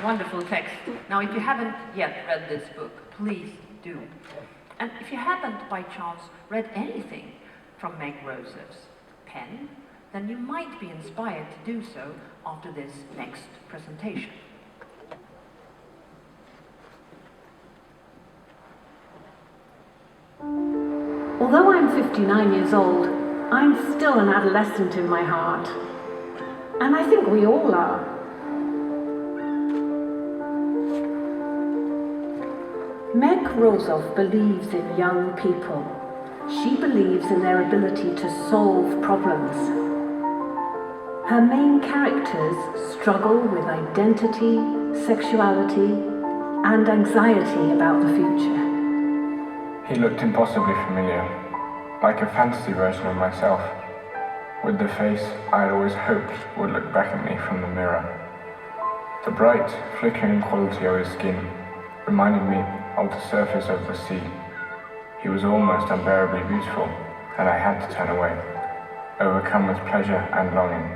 Wonderful text. Now, if you haven't yet read this book, please do. And if you haven't by chance read anything from Meg Rosoff's pen, then you might be inspired to do so after this next presentation. Although I'm 59 years old, I'm still an adolescent in my heart. And I think we all are. Meg Rosoff believes in young people. She believes in their ability to solve problems. Her main characters struggle with identity, sexuality, and anxiety about the future. He looked impossibly familiar, like a fantasy version of myself, with the face I had always hoped would look back at me from the mirror. The bright, flickering quality of his skin reminded me of the surface of the sea. He was almost unbearably beautiful, and I had to turn away, overcome with pleasure and longing,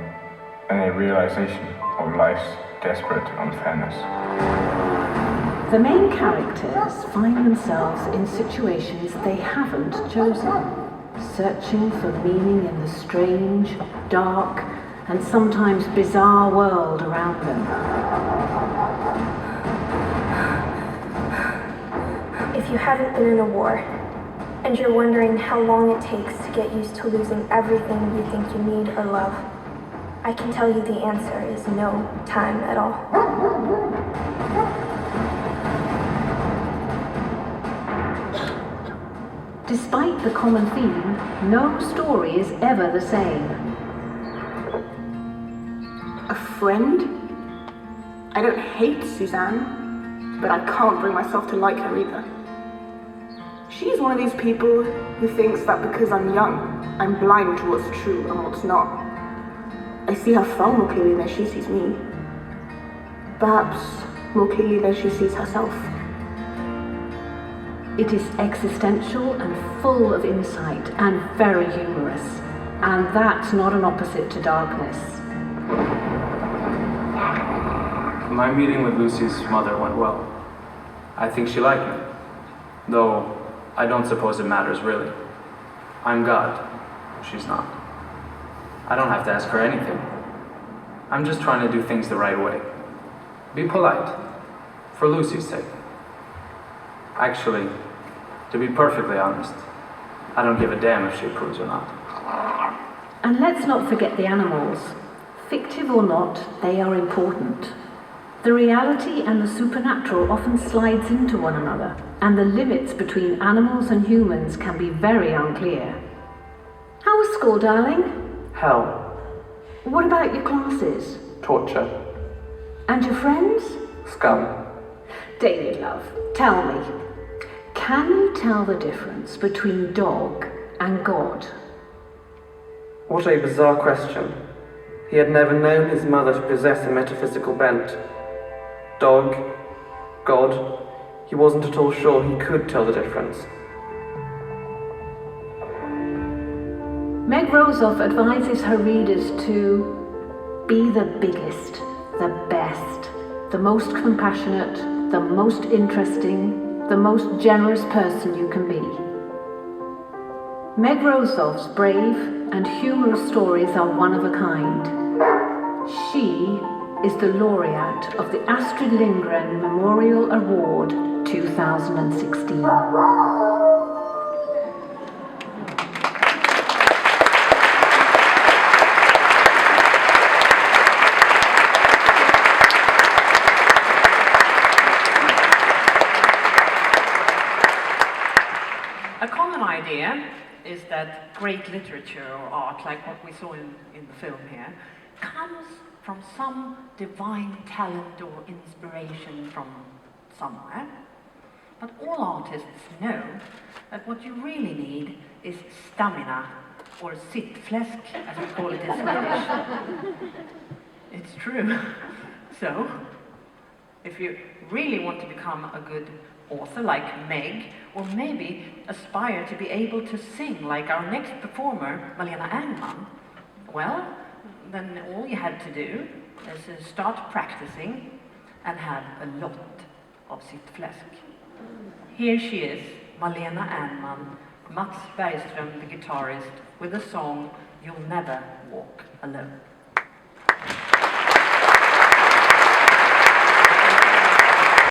and a realization of life's desperate unfairness. The main characters find themselves in situations they haven't chosen, searching for meaning in the strange, dark, and sometimes bizarre world around them. If you haven't been in a war, and you're wondering how long it takes to get used to losing everything you think you need or love, I can tell you the answer is no time at all. Despite the common theme, no story is ever the same. A friend? I don't hate Suzanne, but I can't bring myself to like her either. She's one of these people who thinks that because I'm young, I'm blind to what's true and what's not. I see her far more clearly than she sees me. Perhaps more clearly than she sees herself. It is existential and full of insight and very humorous. And that's not an opposite to darkness. My meeting with Lucy's mother went well. I think she liked me, though I don't suppose it matters really. I'm God, she's not. I don't have to ask her anything. I'm just trying to do things the right way. Be polite, for Lucy's sake. Actually, to be perfectly honest, I don't give a damn if she approves or not. And let's not forget the animals. Fictive or not, they are important. The reality and the supernatural often slides into one another, and the limits between animals and humans can be very unclear. How was school, darling? Hell. What about your classes? Torture. And your friends? Scum. David, love, tell me, can you tell the difference between dog and God? What a bizarre question. He had never known his mother to possess a metaphysical bent. Dog, God, he wasn't at all sure he could tell the difference. Meg Rosoff advises her readers to be the biggest, the best, the most compassionate, the most interesting, the most generous person you can be. Meg Rosoff's brave and humorous stories are one of a kind. She is the laureate of the Astrid Lindgren Memorial Award 2016. A common idea is that great literature or art, like what we saw in the film here, comes from some divine talent or inspiration from somewhere. But all artists know that what you really need is stamina, or sittfläsk, as we call it in Swedish. It's true. So, if you really want to become a good author like Meg, or maybe aspire to be able to sing like our next performer, Malena Ernman, well, then all you had to do is start practicing, and have a lot av sitt fläsk. Here she is, Malena Ernman, Mats Bergström, the guitarist, with the song You'll Never Walk Alone.